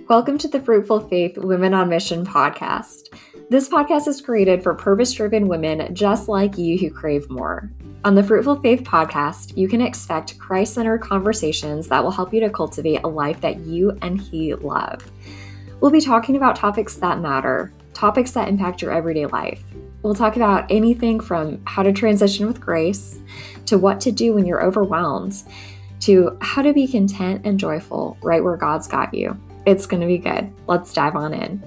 Welcome to the Fruitful Faith Women on Mission podcast. This podcast is created for purpose-driven women just like you who crave more. On the Fruitful Faith podcast, you can expect Christ-centered conversations that will help you to cultivate a life that you and He love. We'll be talking about topics that matter, topics that impact your everyday life. We'll talk about anything from how to transition with grace, to what to do when you're overwhelmed, to how to be content and joyful right where God's got you. It's going to be good. Let's dive on in.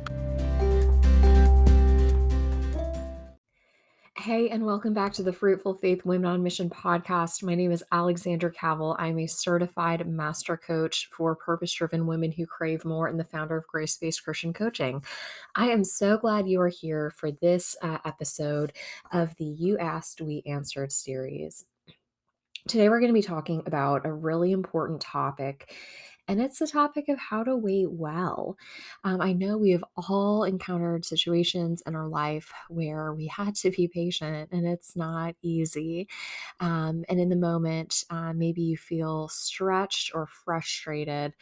Hey, and welcome back to the Fruitful Faith Women on Mission podcast. My name is Alexandra Cavell. I'm a certified master coach for purpose-driven women who crave more and the founder of Grace-Based Christian Coaching. I am so glad you are here for this episode of the You Asked, We Answered series. Today, we're going to be talking about a really important topic, and it's the topic of how to wait well. I know we have all encountered situations in our life where we had to be patient, and it's not easy. And in the moment, maybe you feel stretched or frustrated,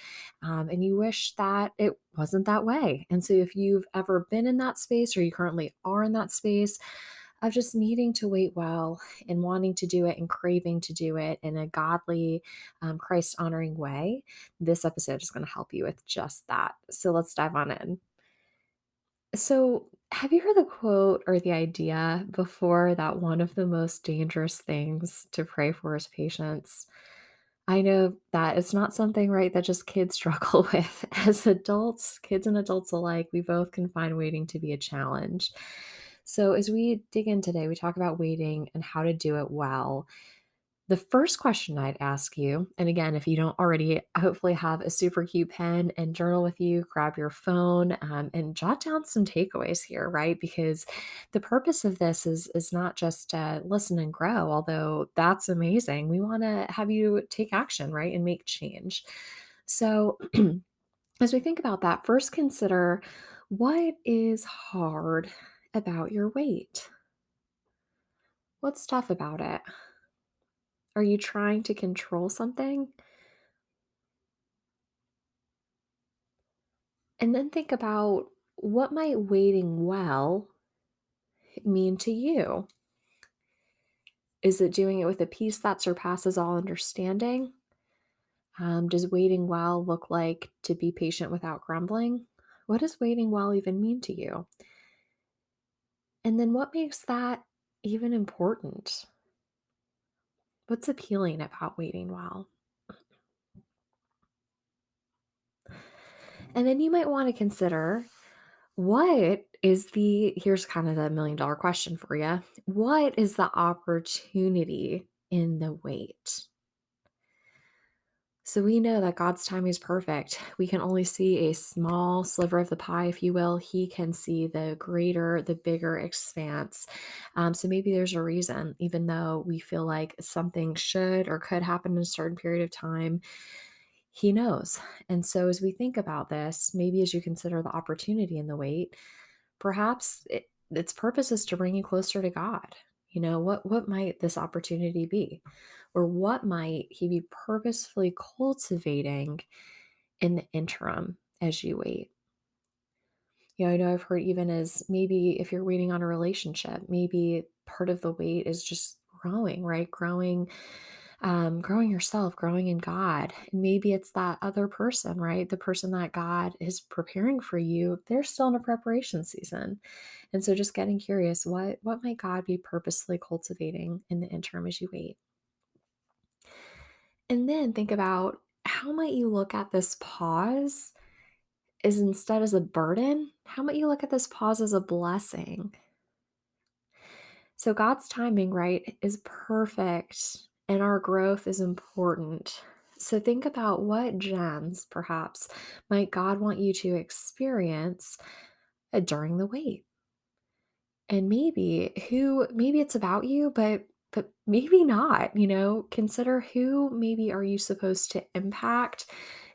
and you wish that it wasn't that way. And so, if you've ever been in that space or you currently are in that space, of just needing to wait well and wanting to do it and craving to do it in a godly, Christ honoring way, this episode is going to help you with just that. So let's dive on in. So, have you heard the quote or the idea before that one of the most dangerous things to pray for is patience? I know that it's not something, right, that just kids struggle with. As adults, kids and adults alike, we both can find waiting to be a challenge. So, as we dig in today, we talk about waiting and how to do it well. The first question I'd ask you, and again, if you don't already hopefully have a super cute pen and journal with you, grab your phone and jot down some takeaways here, right? Because the purpose of this is not just to listen and grow, although that's amazing. We want to have you take action, right? And make change. So, as we think about that, first consider what is hard about your wait? What's tough about it? Are you trying to control something? And then think about what might waiting well mean to you? Is it doing it with a peace that surpasses all understanding? Does waiting well look like to be patient without grumbling? What does waiting well even mean to you? And then what makes that even important? What's appealing about waiting well? And then you might want to consider here's kind of the $1,000,000 question for you. What is the opportunity in the wait? So we know that God's timing is perfect. We can only see a small sliver of the pie, if you will. He can see the greater, the bigger expanse. So maybe there's a reason, even though we feel like something should or could happen in a certain period of time, He knows. And so as we think about this, maybe as you consider the opportunity in the wait, perhaps its purpose is to bring you closer to God. What might this opportunity be? Or what might He be purposefully cultivating in the interim as you wait? I know I've heard even as maybe if you're waiting on a relationship, maybe part of the wait is just growing, right? Growing yourself, growing in God. And maybe it's that other person, right? The person that God is preparing for you, they're still in a preparation season. And so just getting curious, what might God be purposely cultivating in the interim as you wait? And then think about how might you look at this pause is instead as a burden? How might you look at this pause as a blessing? So God's timing, right, is perfect and our growth is important. So think about what gems perhaps might God want you to experience during the wait. And maybe it's about you, but maybe not, consider who maybe are you supposed to impact,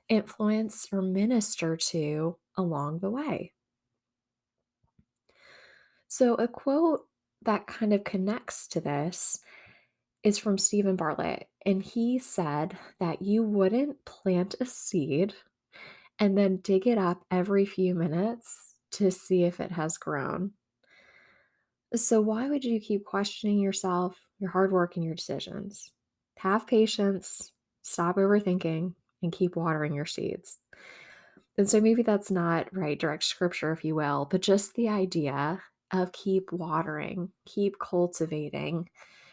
influence, or minister to along the way. So a quote that kind of connects to this is from Stephen Bartlett. And he said that you wouldn't plant a seed and then dig it up every few minutes to see if it has grown. So, why would you keep questioning yourself, your hard work, and your decisions? Have patience, stop overthinking, and keep watering your seeds. And so, maybe that's not right, direct scripture, if you will, but just the idea of keep watering, keep cultivating,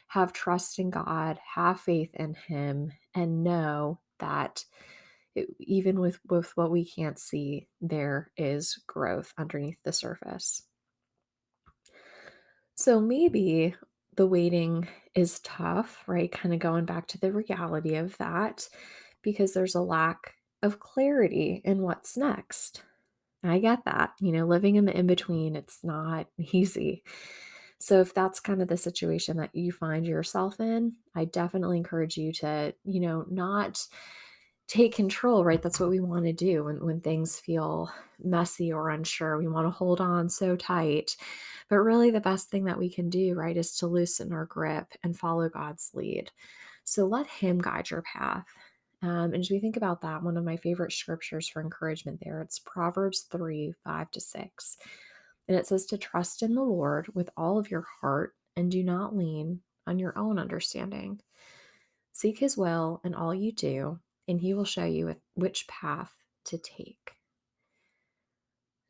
have trust in God, have faith in Him, and know that even with what we can't see, there is growth underneath the surface. So maybe the waiting is tough, right? Kind of going back to the reality of that because there's a lack of clarity in what's next. I get that. Living in the in between, it's not easy. So, if that's kind of the situation that you find yourself in, I definitely encourage you to, not take control, right? That's what we want to do when things feel messy or unsure. We want to hold on so tight. But really, the best thing that we can do, right, is to loosen our grip and follow God's lead. So let Him guide your path. And as we think about that, one of my favorite scriptures for encouragement there, it's Proverbs 3:5-6. And it says to trust in the Lord with all of your heart and do not lean on your own understanding. Seek His will in all you do, and He will show you which path to take.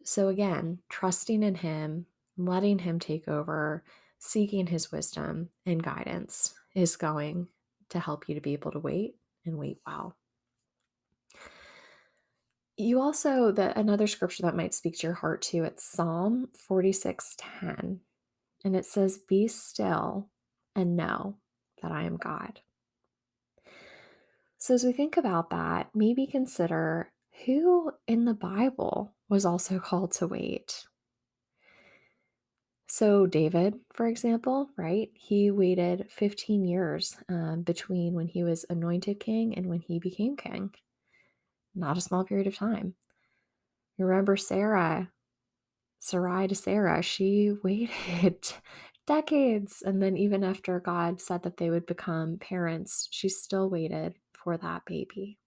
So again, trusting in Him, letting Him take over, seeking His wisdom and guidance is going to help you to be able to wait and wait well. You also, another scripture that might speak to your heart too, it's Psalm 46:10. And it says, "Be still and know that I am God." So as we think about that, maybe consider who in the Bible was also called to wait. So David, for example, right? He waited 15 years between when he was anointed king and when he became king. Not a small period of time. You remember Sarai to Sarah, she waited decades. And then even after God said that they would become parents, she still waited for that baby.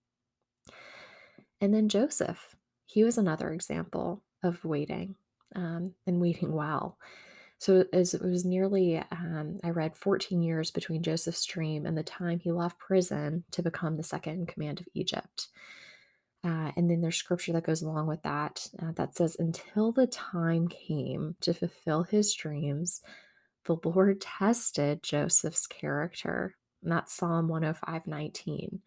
And then Joseph, he was another example of waiting and waiting well. So it was nearly, I read 14 years between Joseph's dream and the time he left prison to become the second in command of Egypt. And then there's scripture that goes along with that that says, until the time came to fulfill his dreams, the Lord tested Joseph's character. And that's Psalm 105:19.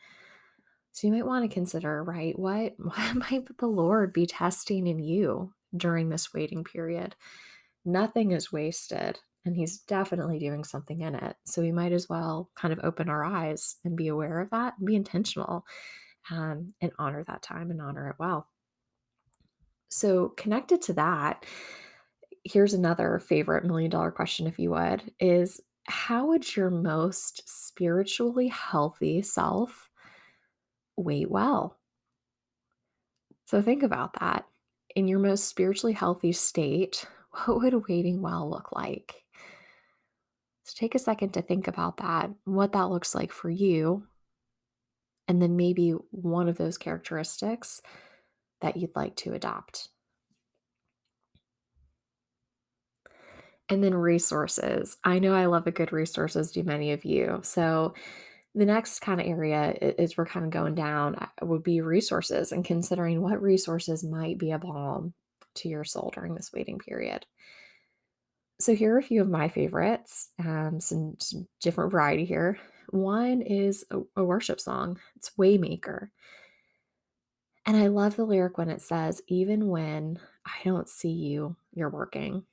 So you might want to consider, right, what might the Lord be testing in you during this waiting period? Nothing is wasted, and He's definitely doing something in it. So we might as well kind of open our eyes and be aware of that and be intentional and honor that time and honor it well. So, connected to that, here's another favorite $1 million question, if you would, is how would your most spiritually healthy self wait well? So, think about that. In your most spiritually healthy state, what would waiting well look like? So, take a second to think about that, what that looks like for you, and then maybe one of those characteristics that you'd like to adopt. And then resources. I know I love a good resources, do many of you. So the next kind of area is we're kind of going down would be resources and considering what resources might be a balm to your soul during this waiting period. So here are a few of my favorites, some different variety here. One is a worship song. It's Waymaker. And I love the lyric when it says, even when I don't see you, you're working.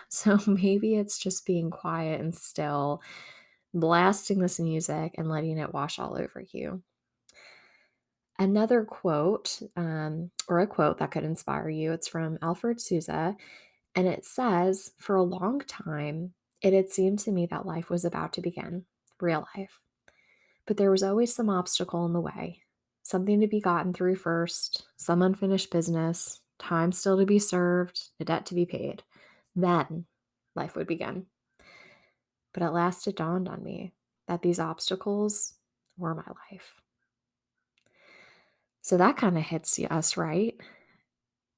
So maybe it's just being quiet and still, blasting this music and letting it wash all over you. Another quote, or a quote that could inspire you, it's from Alfred Souza, and it says, for a long time, it had seemed to me that life was about to begin, real life. But there was always some obstacle in the way, something to be gotten through first, some unfinished business, time still to be served, a debt to be paid. Then life would begin. But at last it dawned on me that these obstacles were my life. So that kind of hits us, right?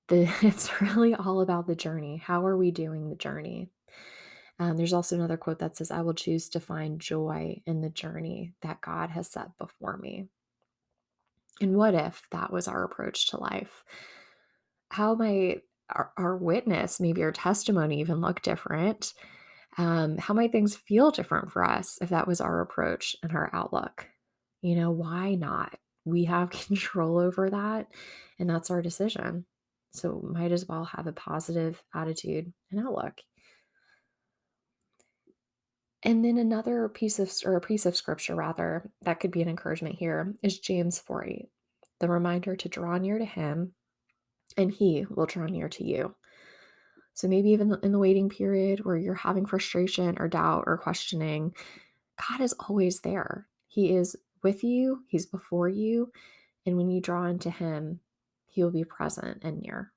It's really all about the journey. How are we doing the journey? There's also another quote that says, I will choose to find joy in the journey that God has set before me. And what if that was our approach to life? How might our witness, maybe our testimony, even look different? How might things feel different for us if that was our approach and our outlook? Why not? We have control over that, and that's our decision. So might as well have a positive attitude and outlook. And then another piece of, or a piece of scripture rather, that could be an encouragement here is James 4:8, the reminder to draw near to him and he will draw near to you. So maybe even in the waiting period where you're having frustration or doubt or questioning, God is always there. He is with you, he's before you. And when you draw into him, he will be present and near.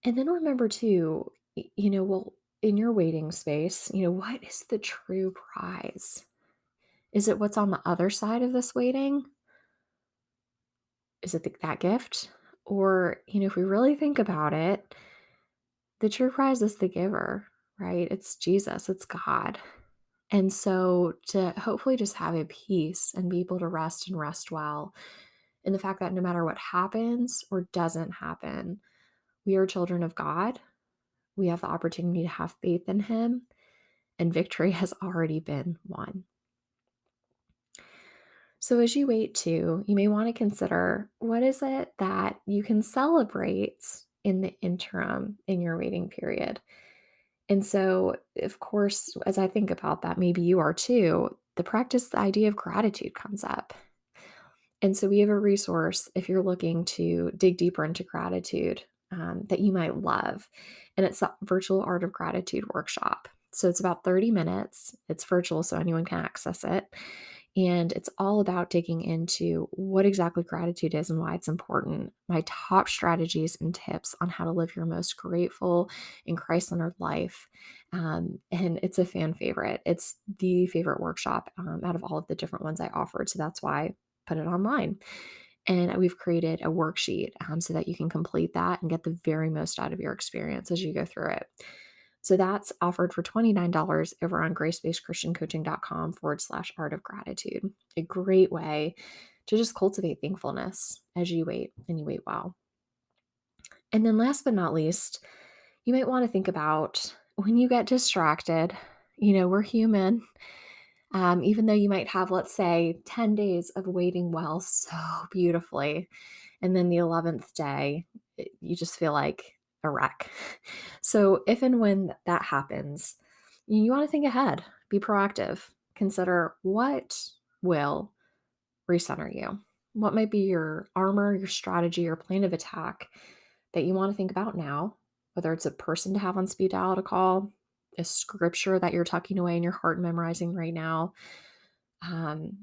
And then remember too, well, in your waiting space, what is the true prize? Is it what's on the other side of this waiting? Is it that gift? Or, if we really think about it, the true prize is the giver, right? It's Jesus, it's God. And so to hopefully just have a peace and be able to rest and rest well in the fact that no matter what happens or doesn't happen, we are children of God. We have the opportunity to have faith in him, and victory has already been won. So as you wait too, you may want to consider, what is it that you can celebrate in the interim in your waiting period? And so, of course, as I think about that, maybe you are too, the idea of gratitude comes up. And so we have a resource if you're looking to dig deeper into gratitude, that you might love. And it's a virtual Art of Gratitude workshop. So it's about 30 minutes. It's virtual, so anyone can access it. And it's all about digging into what exactly gratitude is and why it's important. My top strategies and tips on how to live your most grateful and Christ-centered life. And it's a fan favorite. It's the favorite workshop out of all of the different ones I offered. So that's why I put it online. And we've created a worksheet so that you can complete that and get the very most out of your experience as you go through it. So that's offered for $29 over on gracebasedchristiancoaching.com/art of gratitude. A great way to just cultivate thankfulness as you wait and you wait well. And then last but not least, you might want to think about when you get distracted. We're human. Even though you might have, let's say, 10 days of waiting well so beautifully, and then the 11th day, you just feel like a wreck. So if and when that happens, you want to think ahead, be proactive, consider what will recenter you. What might be your armor, your strategy, your plan of attack that you want to think about now, whether it's a person to have on speed dial to call, a scripture that you're tucking away in your heart and memorizing right now, um,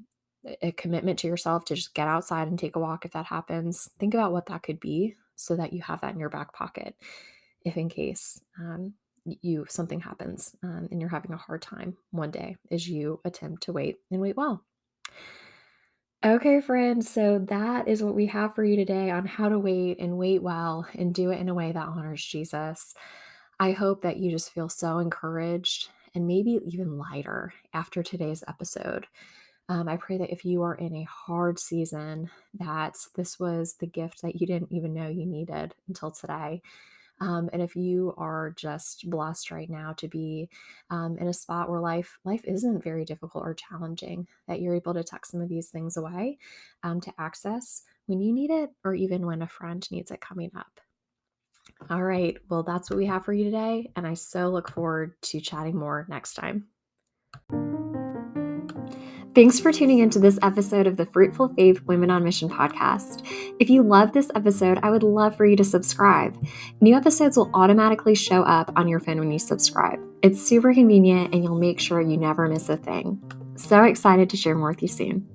a commitment to yourself to just get outside and take a walk if that happens. Think about what that could be so that you have that in your back pocket if in case something happens and you're having a hard time one day as you attempt to wait and wait well. Okay, friends, so that is what we have for you today on how to wait and wait well and do it in a way that honors Jesus. I hope that you just feel so encouraged and maybe even lighter after today's episode. I pray that if you are in a hard season, that this was the gift that you didn't even know you needed until today. And if you are just blessed right now to be in a spot where life isn't very difficult or challenging, that you're able to tuck some of these things away to access when you need it, or even when a friend needs it coming up. All right, well, that's what we have for you today, and I so look forward to chatting more next time. Thanks for tuning into this episode of the Fruitful Faith Women on Mission podcast. If you love this episode, I would love for you to subscribe. New episodes will automatically show up on your phone when you subscribe. It's super convenient, and you'll make sure you never miss a thing. So excited to share more with you soon.